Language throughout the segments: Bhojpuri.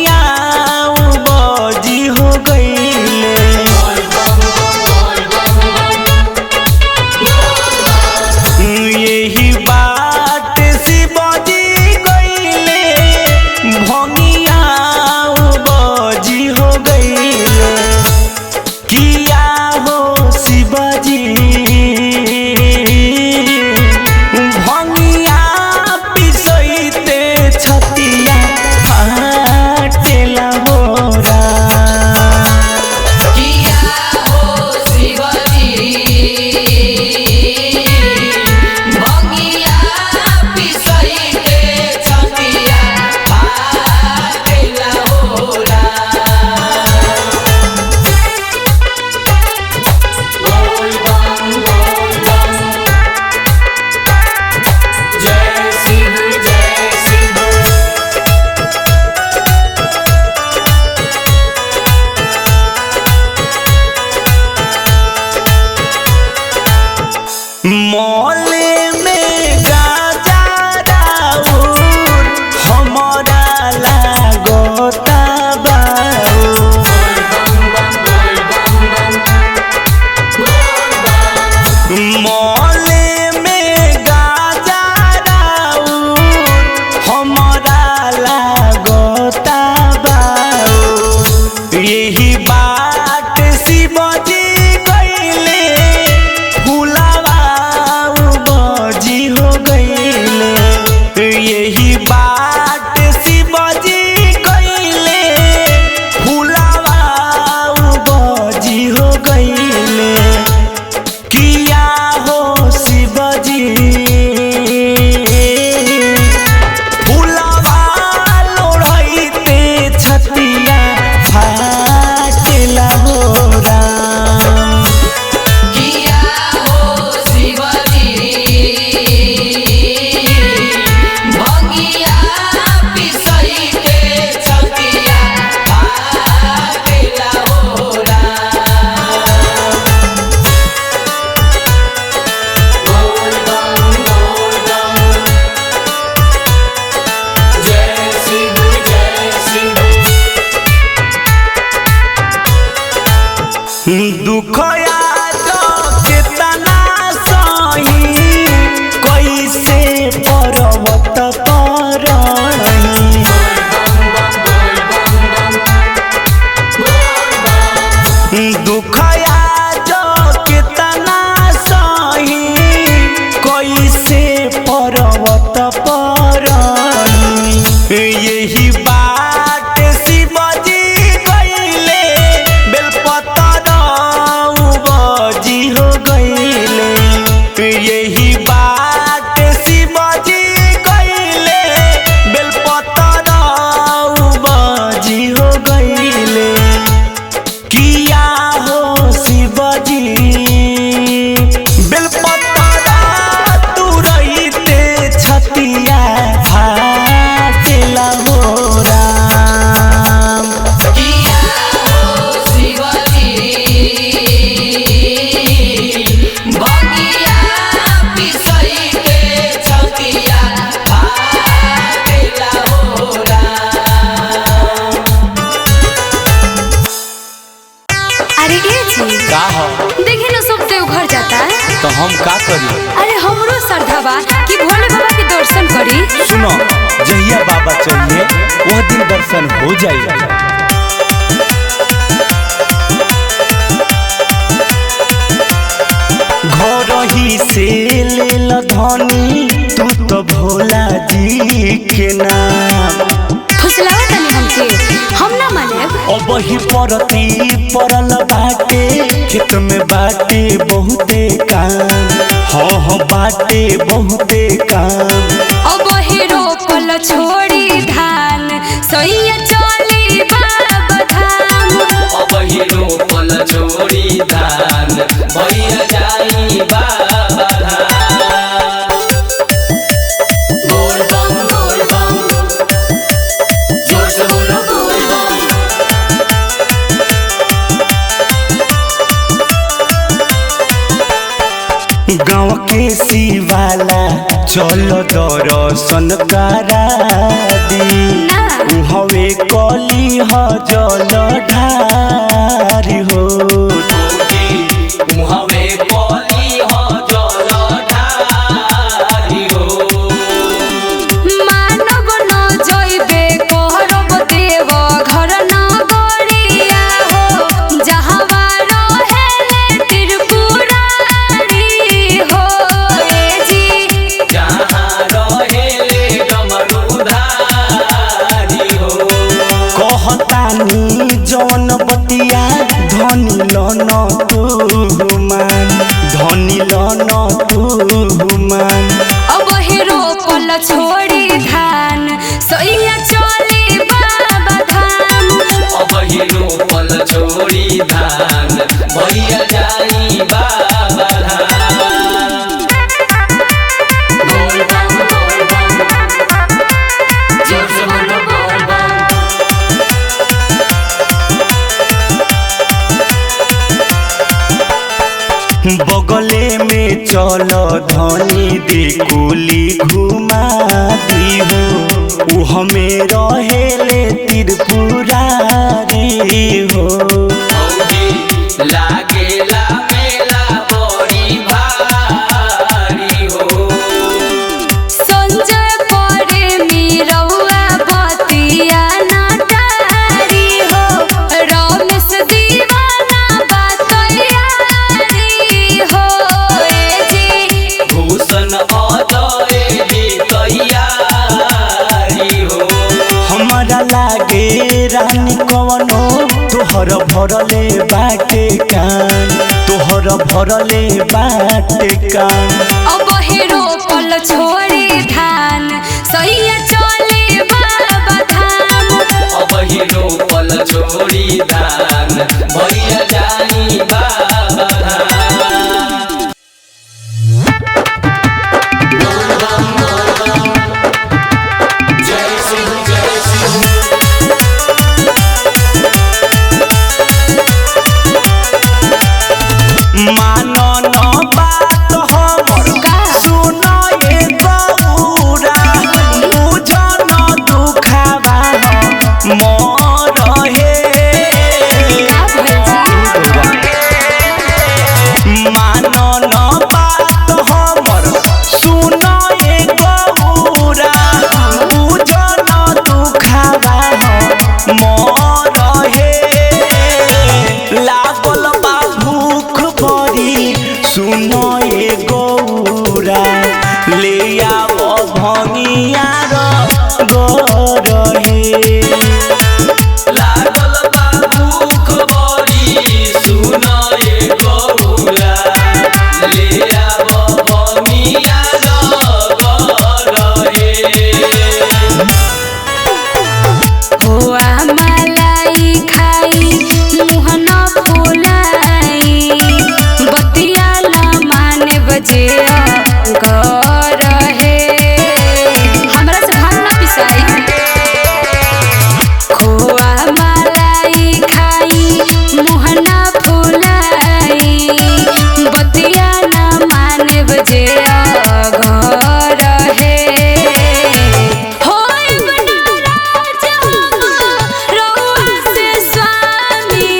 भंगिया बजी हो गईले। यही बात शिवजी गईले भंगिया बजी हो गईले। किया हो शिवजी भंगिया पिसैते छतिया फाटेला मोरा। किया हो शिवजी भंगिया पिसैते छतिया फाटेला मोरा। बोल बम जय शिव जय शिव। मौले में गाजा राउर हमारा लागता बाउर। मौले में गाजा राउर हमारा लागता बाउर। यही बात शिवजी गईले फुलावा बजी हो गईले। यही बात शिवजी गईले फुलावा बजी हो गईले। किया हो शिवजी फुलावा लोढ़ैते छतिया फाटेला मोरा। किया हो शिवजी भंगिया पिसैते छतिया फाटेला मोरा। बोल बम जय शिव जय शिव। दुखया तो कितना सही कैसे पर्वत परही। दुखया जो कितना सही कैसे पर्वत परही। यही बात शिवजी गईले बेलपतर बजी हो गईले। यही बात शिवजी गईले बेलपतर बजी हो गईले। किया हो शिवजी बेलपतरा तुरैते छतिया फाटेला मोरा। किया हो शिवजी भंगिया पिसैते छतिया फाटेला मोरा। अरे ये जी का हो देखी ना सब देवघर जाता है। तो हम का करी? अरे हमरो श्रद्धा बा कि भोले बाबा के दर्शन करी। सुनो जहिया बाबा चलिए वह दिन दर्शन हो जाए। घर ही से लेल धनी तू तो भोला जी के नाम। फुसलावा तनी हमके हम ना माने। अब ही परती परल बाटे खेत में बाटे बहुते काम। हाँ बाटे बहुते काम। अब ही रोपल छोड़ी धान सैया चली बाबा धाम। अब ही रोपल छोड़ी धान भैया जाई बाबा धाम। बोल बम जोर से बोलो बोल बम। गाँव के शिवाला चलो दर्शन करा दी। हवे कली ह जल ढारी हो मुहवे कली हो जल ढारी हो मानव न जइबे करब देव घर न गड़िया हो जहवा रहेले त्रिपुरारी हो ए जी जहाँ रहेले डमरुधारी हो कहतानी जौन बतिया धनी लन तुमान धनी लन तुमान अब हेरो पल छोड़ी धान सैया चली बाबा धाम अब हिरो पल छोड़ी धान भैया जाई बाबा धाम बोल बम जोर से बोलो बोल बम बगले में चल धनी देखुली घुमा दी हो उ हमें रहेले त्रिपुरारी हो लागेला मेला बड़ी भारी हो संजय परे मिरौआ बतिया नाटारी हो रमेश दीवाना बातैयारी हो ए जी भूषण अजय भी तैयारी हो हमारा लागे रानी कवनो तोहर भरले बाटे कान तोहर भरले बाटे कान अब हेरो पल छोड़ी धान सैया चले बाबा धाम अब हिरो पल छोड़ी धान भैया जानी बाबा धाम जय सिंह जय सिंह मानो न बात हमर सुन ए गौरा बुझ न दुखावा मोर हे मानो न बात हमर सुन ए गौरा बुझ न दुखावा मोर हे लागल बा भूख बड़ी सुन ए गौरा ले आव भंगिया गर हे लागल बा भूख बड़ी सुन ए गौरा ले आव भमिया गर हे हुआ मलाई खाई मुहन फुलाई बतिया न माने बजे घर हे हमरा से भांग न पिसाई खोआ मलाई खाई मुहन फुलाई बतिया न माने बजे घर हे होय बनाराज हम रउआ से स्वामी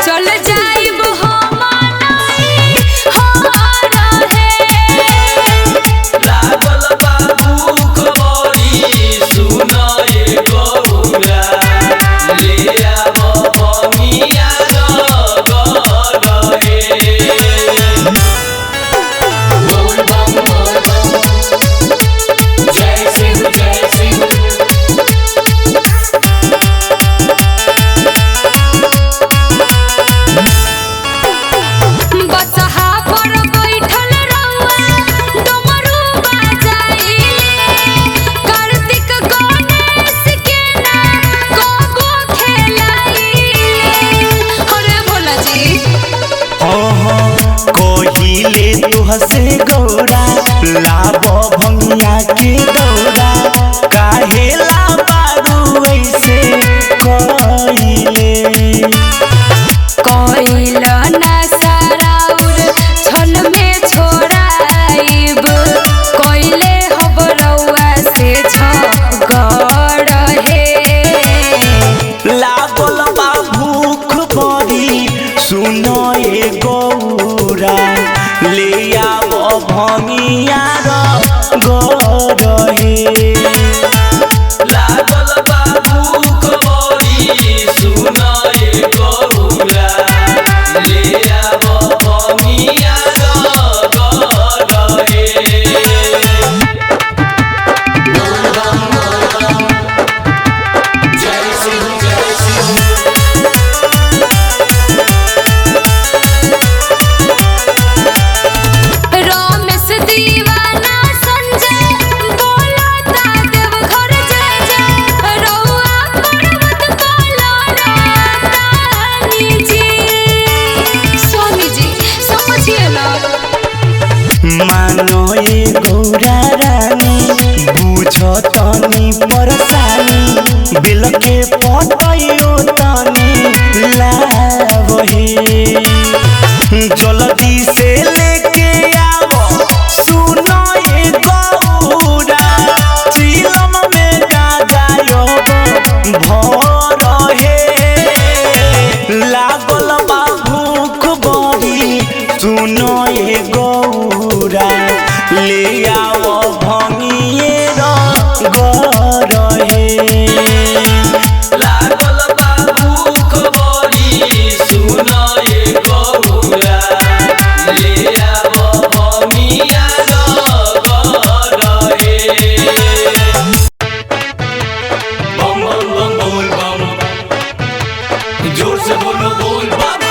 चल जाइब हम नहीं हार हे लागल बा भूख बड़ी सुन ए गौरा ले आव भमिया गर हे बोल बम जय सिंह जय सिंह बसहा पर बैठल रउआ डमरू बजाइले कार्तिक गणेश के ना कबो खेलाइले अरे भोला जी कहिले तुहसे गौरा लाभ भंगिया के दौरा काहे ला बारू ऐसे कहिले कोइल ना साराउर छन में छोड़ाइब कोइले हब रउआ से छगड़ हे बतइयो तनी लावही जल्दी से लेके आवो सुनो ये गौरा चिलम में गाजायो भर हे लागल बा भूख बड़ी सुनो ये गौरा ले आओ भंगिए गर हे लागल बा भूख बड़ी सुनो ये गौरा ले आवो भमिया गर हे बम बम बम बोल बम जोर से बोलो बोल बम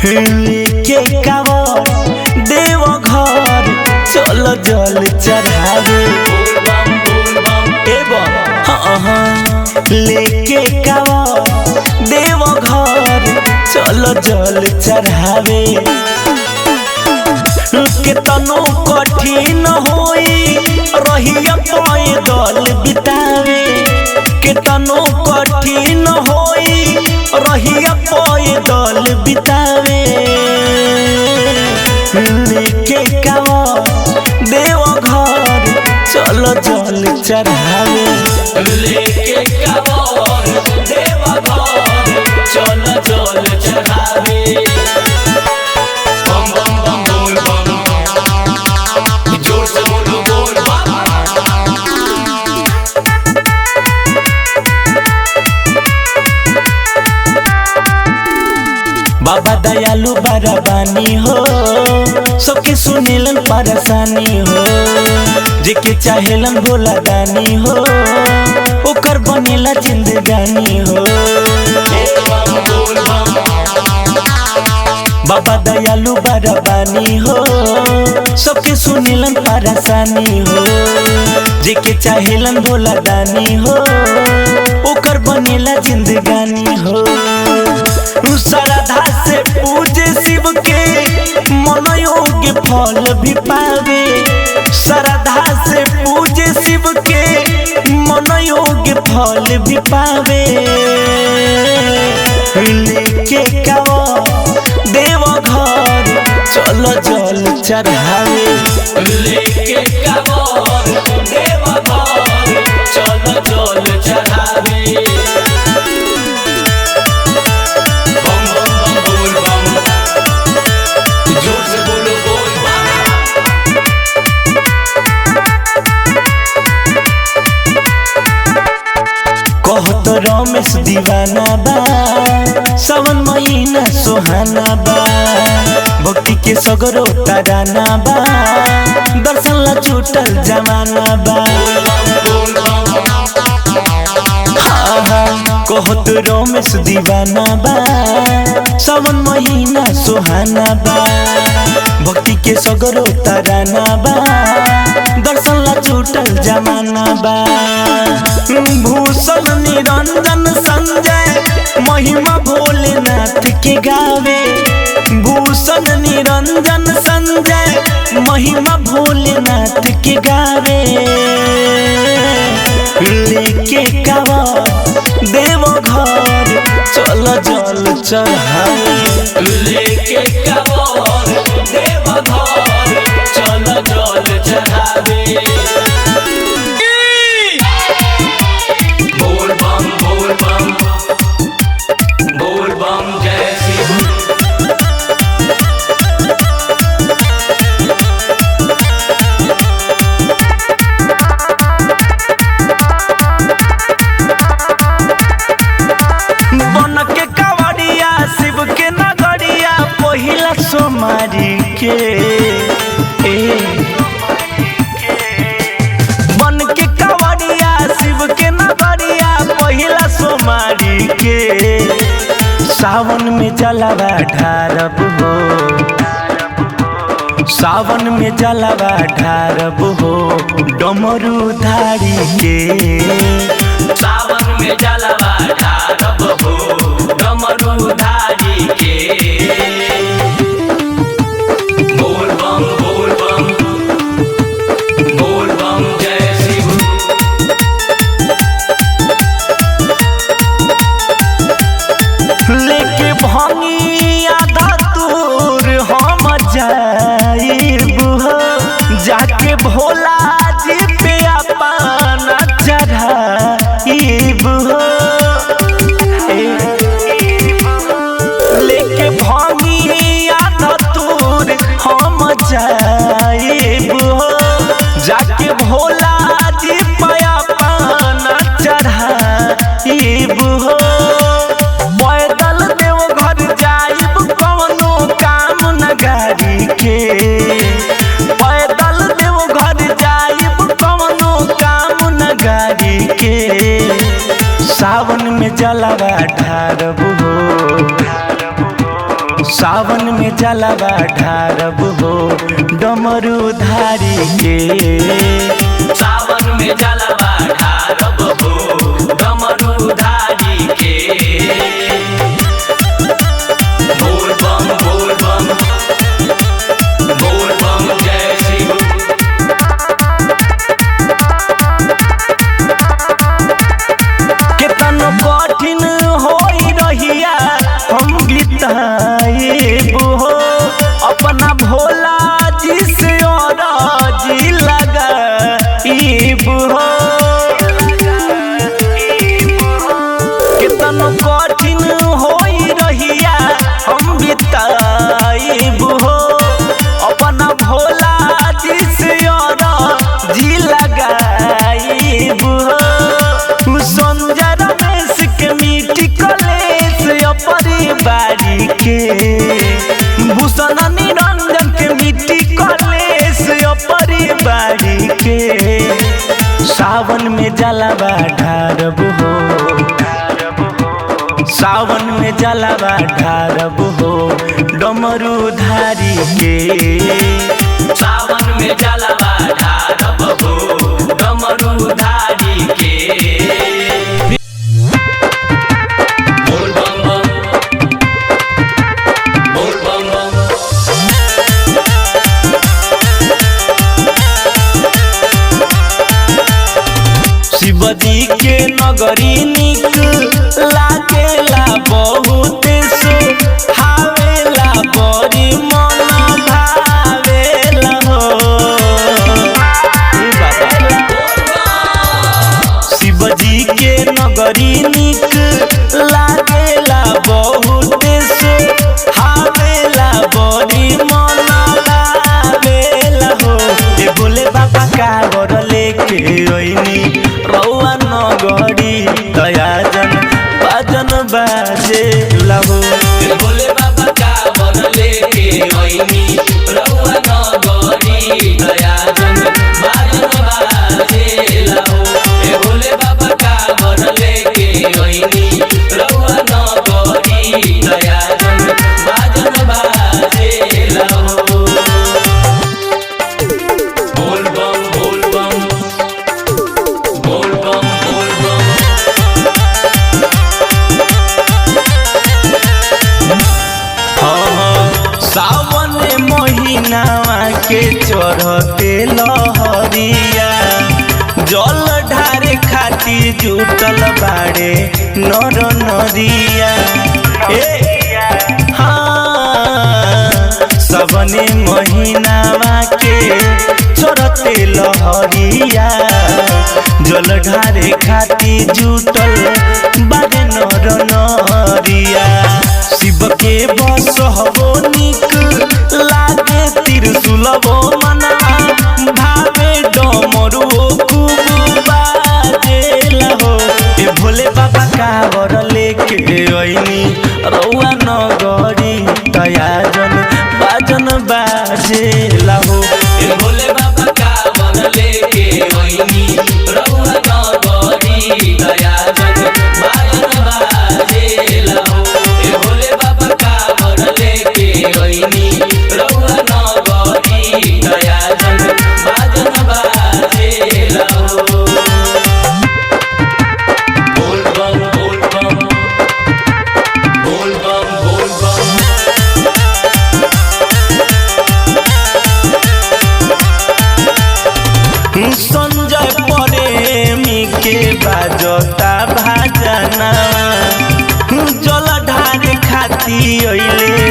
लेके कावर देव घर चल जल चढ़ावे एवं लेके कावर देव घर चल जल चढ़ावे केतनो कठिन होई रहिया पैदल बितावे केतनो कठिन होई रहिया पैदल बितावे लेके कावर देव घर चल जल चढ़ावे लेके कावर देव घर चल जल चढ़ावे बम बम बम बोल बम जोर से बोलो बोल बम बाबा दयालु बरबानी हो सबके सुनेलन परेशानी हो जेके चाहेलन भोला दानी हो ओकर बनेला जिंदगानी हो बोल बम बाबा दयालु बरबानी हो सबके सुनेलन परेशानी हो जेके चाहेलन भोला दानी हो ओकर बनेला जिंदगानी हो श्रद्धा से पूजे शिव के मनोयोग फल भी पावे श्रद्धा से पूजे शिव के मनोयोग फल भी पावे लेके कावर देव घर चल जल चढ़ावे लेके कावर देव घर चल जल चढ़ावे बम बम बम बोल बम जोर से बोलो बोल बम कहत रमेश दीवाना बा सावन महीना सुहाना बा भक्ति के सगरो तराना बा दर्शन ला छूटल जमाना बा कहत रमेश दीवाना बा सावन महीना सुहाना बा भक्ति के सगरो तराना बा दर्शन ला छूटल जमाना बा भूषण निरंजन संजय महिमा भोलेनाथ के गावे भूषण निरंजन संजय महिमा भोलेनाथ के गावे लेके कावर देव घर चल जल चढ़ावे लेके कावर देव घर चल जल चढ़ावे बोल बम बोल बम बोल बम जय शिव बन के कावड़िया शिव के नगरिया पहिला सोमारी के बन के कावड़िया शिव के नगरिया पहिला सोमारी के सावन में जलवा ढारब हो सावन में जलवा ढारब हो डमरू धारी के सावन में जलवा ढारब हो डमरू धारी धारी के बोल बम जय शिव। लेके भंगी आधा दूर हम जाइब हो, जाके भोला जी पे अपना चढ़ाइब हो। लेके भंगी आधा दूर हम जाइब हो, जाके भोला जी पे अपना चढ़ाइब हो। पैदल देवघर जाइब कौनो काम न गाड़ी के, पैदल देवघर जाइब कौनो काम न गाड़ी के। सावन में जलवा ढारब हो, सावन में जलवा ढारब हो डमरू धारी के। सावन में जलवा ढारब हो डमरू धारी के। बोल बम जय शिव। केतनो कठिन होई रहिया हम बिताइब हो, अपना भोला जी से जी लगाइब हो। केतनो कठिन होई रहिया हम बिताइब हो, अपना भोला जी से जी लगाइब हो। संजय रमेश के मिट्टी कलेश परिवारी के, भूषण निरंजन के मिट्टी कलेश परिवारी के। सावन में जलवा ढारब हो, सावन में जलवा ढारब हो डमरू धारी के। सावन में जलवा ढारब हो डमरू धारी के। बोल बम शिवजी के नगरी निक लागेला बहुत सुहावेला, बड़ी मन भावेला हो। शिवजी के नगरी निक लागेला बहुत सुहावेला, बड़ी मन भावेला हो। ए भोले बाबा कावर लेके ओइनी रउआ नगरी, दयाजन बाजन बाजे लहो। भोले बाबा कावर लेके ओइनी रउआ नगरी, दयाजन बाजन बाजे लहो। भोले बाबा कावर लेके ओइनी रउआ नगरी, दयाजन बाजन बाजे लहो। बोल बम सावन महीनावा के चढ़ते लहरिया, जल ढारे खातिर जुटल बाड़े नर नरिया। हाँ सावने महीनावा के चढ़ते लहरिया, जल ढारे खातिर जुटल बाड़े नर नरिया। शिव के बस हबो निक लागे त्रिशूलबो मना भावे डमरू खूब बाजेला हो। ए भोले बाबा कावर लेके ओइनी रउआ नगरी, दयाजन बाजन बाजेला हो। भोले बाबा कावर लेके ओइनी रउआ नगरी, दयाजन बाजन बाजे लहो। भोले बाबा कावर लेके ओइनी रउआ नगरी, दयाजन बाजन बाजे लहो। बोल बम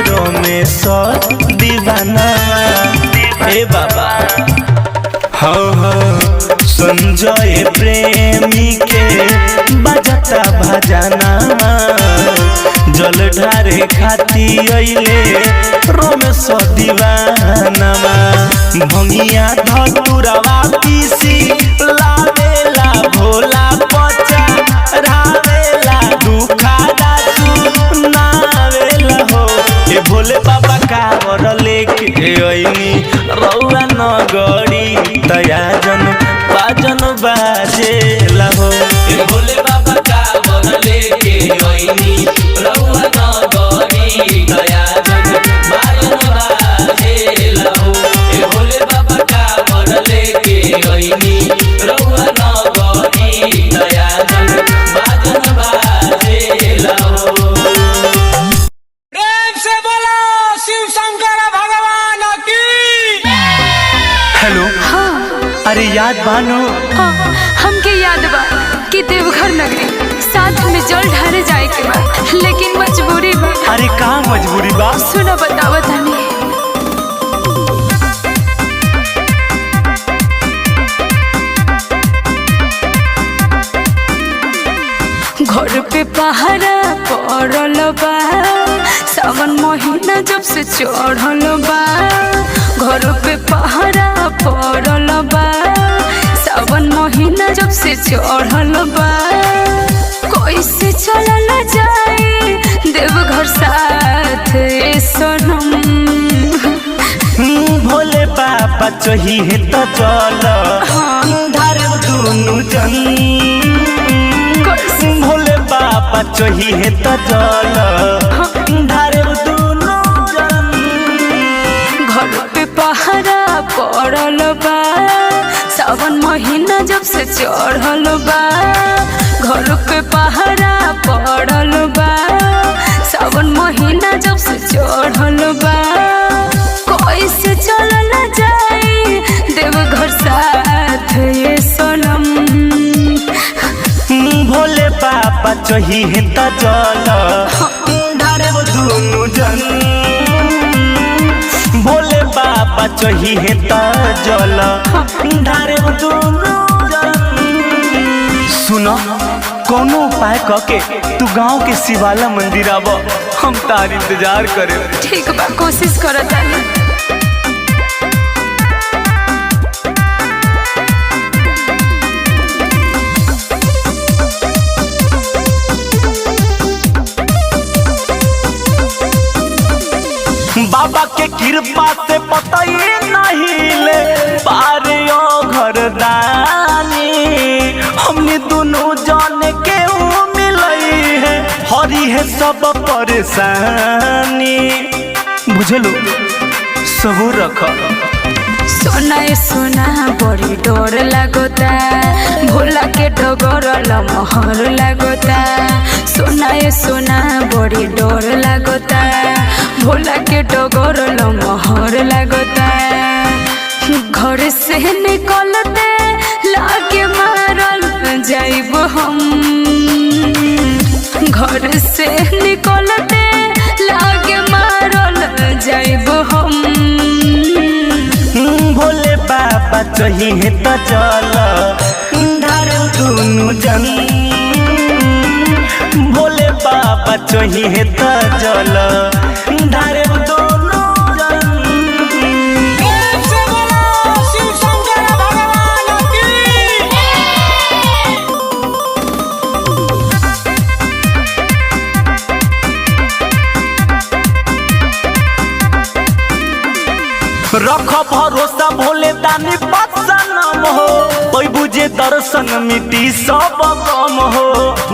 रमेश दीवाना ए बाबा हाँ संजय प्रेमी के बजता भजना जल ढारे खाती अइले रमेश दीवाना भंगिया धतुरवा पीसी लावेला भोला पचा रावेला दुखादा सुनावेला हो ए भोले बाबा कावर लेके अइनी रउआ नगरी तयाजन बाजन बाजेला हो ए भोले बाबा कावर लेके अइनी रउआ नगरी दयाजन बाजन बाजेला हो ए भोले बाबा कावर लेके अइनी रउआ नगरी दयाजन बाजन बाजेला हो। प्रेम से बोलो शिव शंकर भगवान की। हेलो अरे याद बानो हाँ, हमके याद बा कि देवघर नगरी साथ में जल ढारे जाए के बा, लेकिन मजबूरी बा। अरे का मजबूरी बा सुनो बतावा तानी। घर पे पहरा पड़ल बा, सावन महीना जब से चढ़ल बा। घर पे पहरा पड़ल बा, सावन महीना जब से चढ़ल बा। कैसे चलल जाए देवघर साथ ए सनम। भोले बाबा चाहिए तो चल धार दुनु जन भोले बाबा चाहिए तो चल धार दुनु जन। घर पे पहरा पड़ल बा, सावन महीना जब से चढ़ल बा। घर पे पहरा पड़ल बा, सावन महीना जब से चढ़ल बा। कैसे चलल जाए देवघर साथ ये सनम। भोले बाबा चाहिए तो चल धार दुनु जन भोले बाबा चाहिए तो चल धार दुनु जन। सुनो कोनो उपाय करके तू गांव के शिवाला मंदिर आव हम तार इंतजार करे। ठीक बा कोशिश करत तानी। बाबा के कृपा से पता ही नहीं ले पारे ओ घरदानी हमने दोनों जाने के मिलई है हरी है सब परेशानी बुझलो सबूर रख। सोना ए सोना बड़ी डर लागता, भोला के डगर लमहर लागता। सोना ए सोना बड़ी डर लागता, भोला के डगर लमहर लागता। घर से निकलते लागे मारल जाइब हम। घर से निकलते लागे मारल जाइब हम। भोले बाबा चाहिए तो चल धार दुनु जन भोले बाबा चाहिए तो चल धार दुनु जन। प्रेम से बोलो शिव शंकर भगवान की। रख भरोसा भोले दानी बदसनम हो कोई बुझे दर्शन मिटी सब कम हो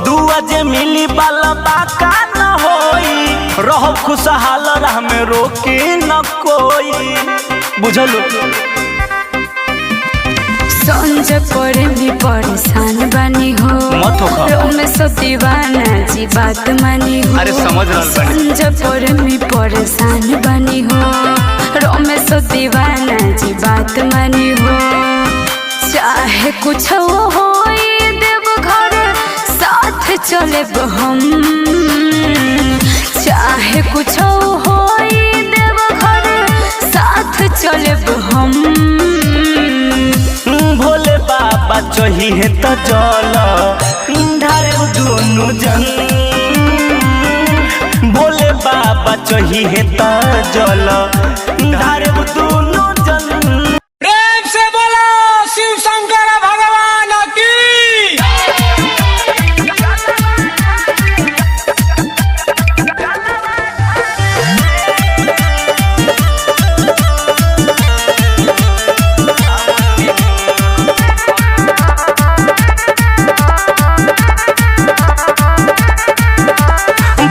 दुआ जे मिली बाला बाका न होई रहो खुशहाल राह में रोके न कोई बुझलो। संजय पर भी परेशान बनी हो मत हो खा। रमेश दीवाना जी बात मानी हो। अरे समझ रहल बानी। संजय पर भी परेशान बनी हो रमेश दीवाना जी बात मानी हो। चाहे कुछ हो देवघर साथ चले हम। चाहे कुछ हो देव घर साथ चलब हम। भोले बाबा चही है तो चल ढारे दोनों जन। भोले बाबा चही है तो चल ढारे दोनों जन। प्रेम से बोलो शिव शंकर भगवान की।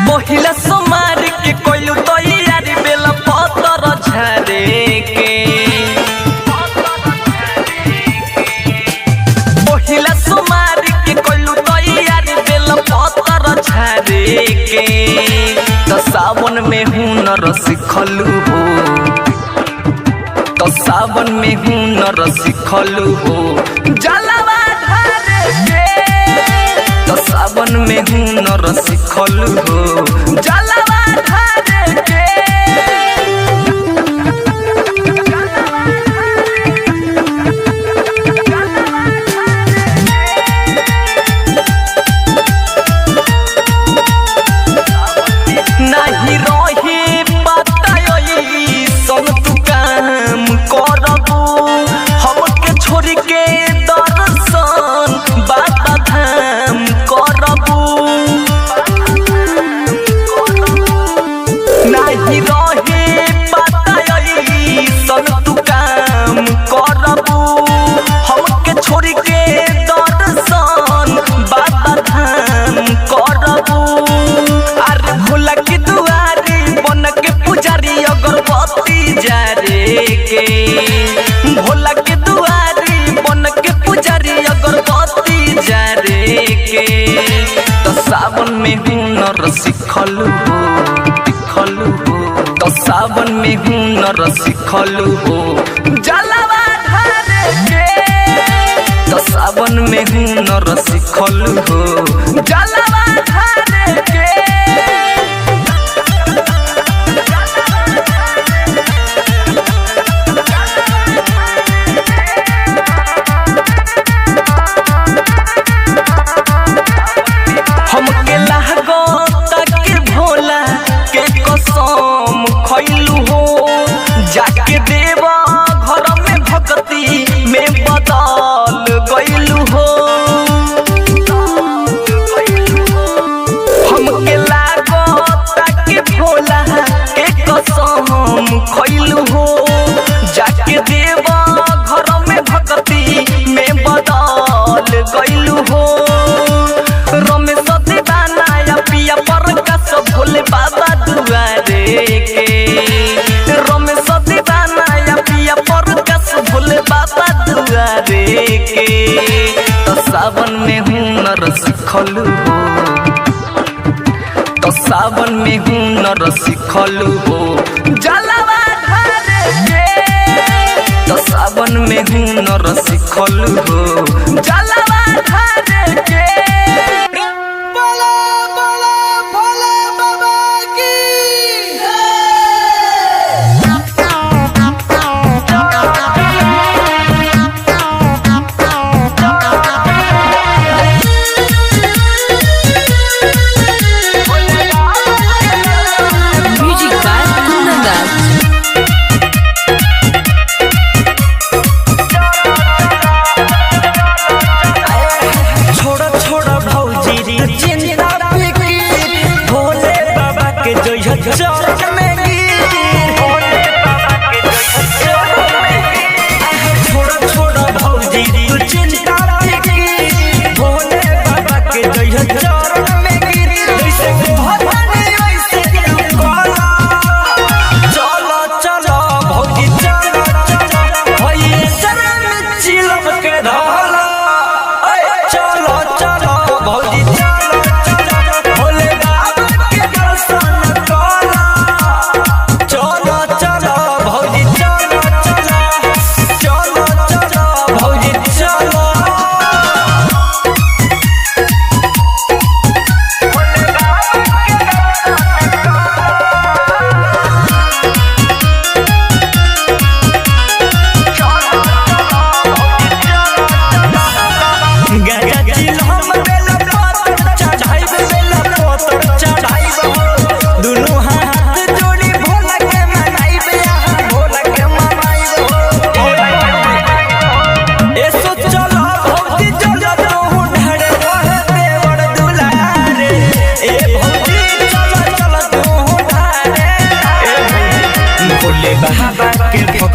पहिला सोमार के कोइलू तैयारी बेला पतर झारे के। पहिला सोमार के कोइलू तैयारी बेला पतर झारे के। तो सावन में हुनर सिखलू हो, तो सावन में हुनर सिखलू हो जलवा ढारे के। तो सावन में हुनर सिखलू हो जलवा ढारे के। नहीं रही बताई सब तू काम करबू। हमके छोड़ के दर्शन बाबा धाम करबू। नहीं रही बताई सब तू काम करबू। हमके छोड़ के दर्शन बाबा धाम करबू। अरे भोला की दुआरी बन के पुजारी अगरबत्ती जारे के। भोला की दुआरी बन के पुजारी अगरबत्ती जारे के। तो सावन में हुनर सिखलू हो, सिखलू हो। तो सावन में हुनर सिखलू हो जलवा ढारे के। तो सावन में हुनर सिखलू हो जलवा ढारे के। हमके लागो तक भोला के कसम खैलू हो। जाके देवा घर में भक्ति में बदल गइलू हो। हमके लागो तक भोला के कसम खैलू हो। जाके देवा घर में भक्ति में बदल गइलू हो। रमेश दीवाना या पिया प्रकाश भोले बाबा दुआरे के। रमेश दीवाना या पिया प्रकाश भोले बाबा दुआरे के। तो सावन में हुनर सिखलू हो, तो सावन में हुनर सिखलू हो जलवा ढारे के। तो सावन में हुनर सिखलू हो जलवा ढारे के। बोलो बोलो भोले बाबा की। म्यूजिक बाय कुंदन दास।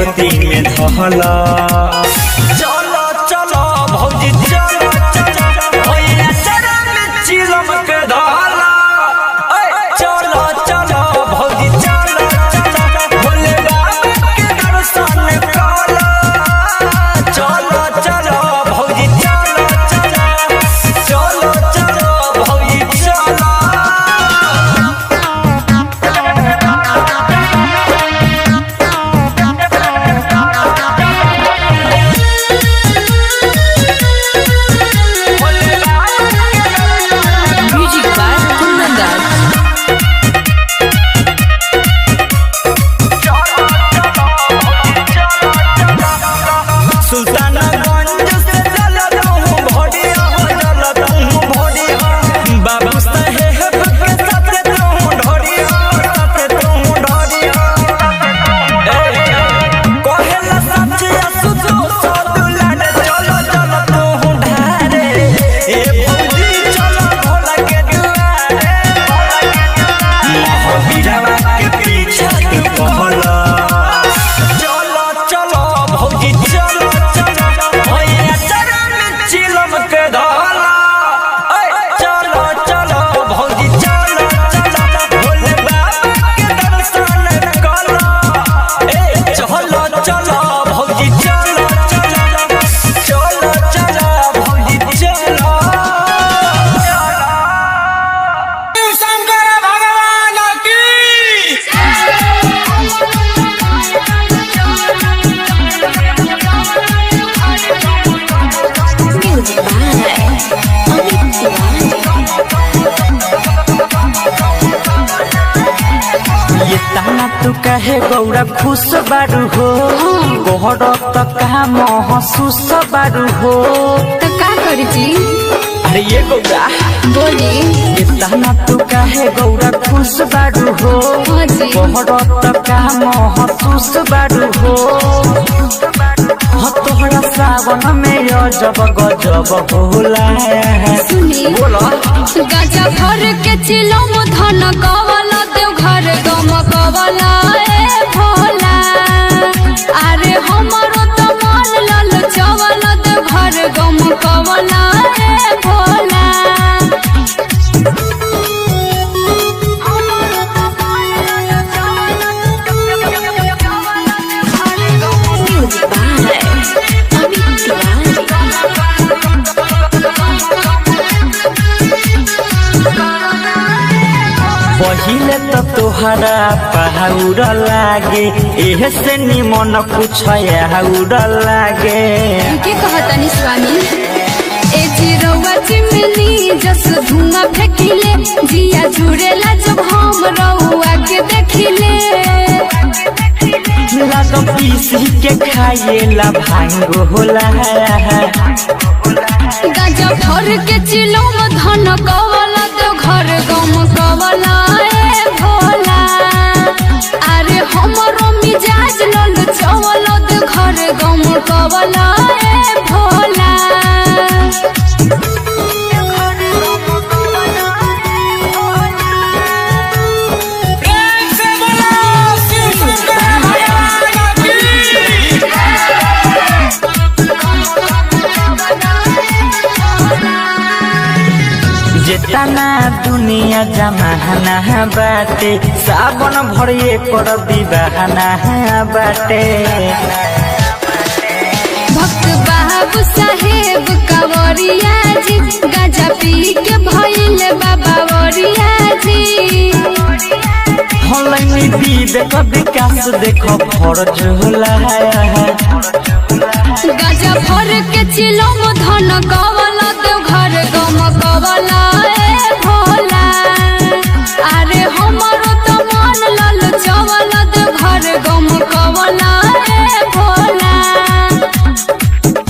भक्ति में धहला चलो चलो भौजी चलो चलो ओया चरा में चिलम के धहला चलो चलो भौजी चलो चलो भोले बाबा के दर्शन करो चलो चलो भौजी चलो चलो चलो भौजी चलो म्यूजिक बाय कुंदन दास। सुल्तानगंज से चलत हूँ भोडिया हो चलत हूँ भोडिया बाबा साहेब के साथ हूँ ढोडिया साथ हूँ ढोडिया कहेला सचिया सुतो सदुलान चलो चलो तू ढारे ए भौजी चलो भोला के दुआरे महावीरवा के पीछे तू कहला चलो चलो भौजी चलो चलो ओया चरा में चिलम के धला चलो चलो भौजी चलो चलो भोले बाबा के दर्शन करो चलो चलो भौजी चलो चलो चलो भौजी चलो शिव शंकर भगवान की म्यूजिक बाय अमित तिवारी। ये ताना तू कहे गौरा खुश बारू हो गोहर तक कहा महसूस बारू हो तो का करी जी अरे ये गौरा बोली ये ताना तू कहे गौरा खुश बारू हो हाँ जी। गोहर तक कहा महसूस बारू हो तोहरा सावन में अजब गजब होला सुनी बोला गाजा भर के चिलम धन कवला देव घर गम कवला ए भोला अरे हमरो तो मन लल चवल देव घर गम कवला ए भोला म्यूजिक बाय अमित तिवारी। पहिले तो तोहरा पहाउर लागे एहे से निमन कुछ आउर लागे के कहतनी स्वामी ए चिरौआ चिमनी जस धुआं फेंकिले जिया जुड़ेला जब हम रउआ के देखिले लागो पीसी के खाएला भांग होला गाजा भर के चिलम धन कवला तो घर गम कवला ए भोला अरे हमरो मिजाज लल चवल तो घर गम कवला ए भोला प्रेम से बोलो शिव शंकर भगवान की जेतना दुनिया जमाना बाटे सावन भरिए कर दीवाना बाटे भक्त बाबू साहेब कंवरिया जी गाजा पी के भइल बाबा वरिया जी हलैनी विवेक विकास देखो फर्ज होला गाजा भर के चिलम धन कव